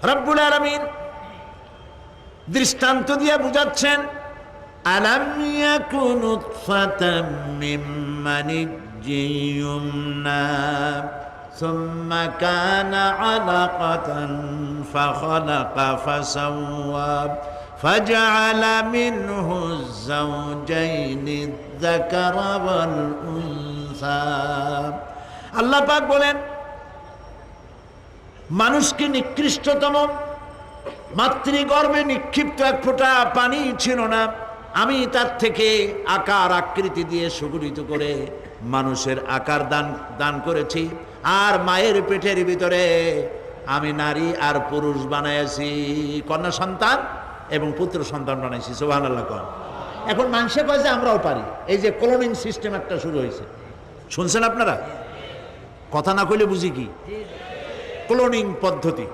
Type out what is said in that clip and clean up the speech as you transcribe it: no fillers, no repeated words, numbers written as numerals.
রব্বুল আলামিন দৃষ্টান্ত দিয়ে বুঝাচ্ছেন, আলাম ইয়াকুন নুতফাতাম মিন মানিয়্যিন ইউমনা সুম্মা কানা আলাকাতান ফাখালাকা ফাসাওয়া ফাজআলা মিনহু যাওজাইনি যাকারা ওয়াল উনসা। আল্লাহ পাক বলেন, মানুষকে নিকৃষ্টতম মাতৃগর্ভে নিক্ষিপ্ত এক ফোঁটা পানি ছিল না, আমি তার থেকে আকার আকৃতি দিয়ে সুগঠিত করে মানুষের আকার দান করেছি, আর মায়ের পেটের ভিতরে আমি নারী আর পুরুষ বানাইছি, কন্যা সন্তান এবং পুত্র সন্তান বানাইছি। সুবহানাল্লাহ। কোন এখন মানুষে কয় যে আমরাও পারি, এই যে ক্লোনিং সিস্টেম একটা শুরু হয়েছে, শুনছেন আপনারা? কথা না কইলে বুঝি কি? ক্লোনিং পদ্ধতি।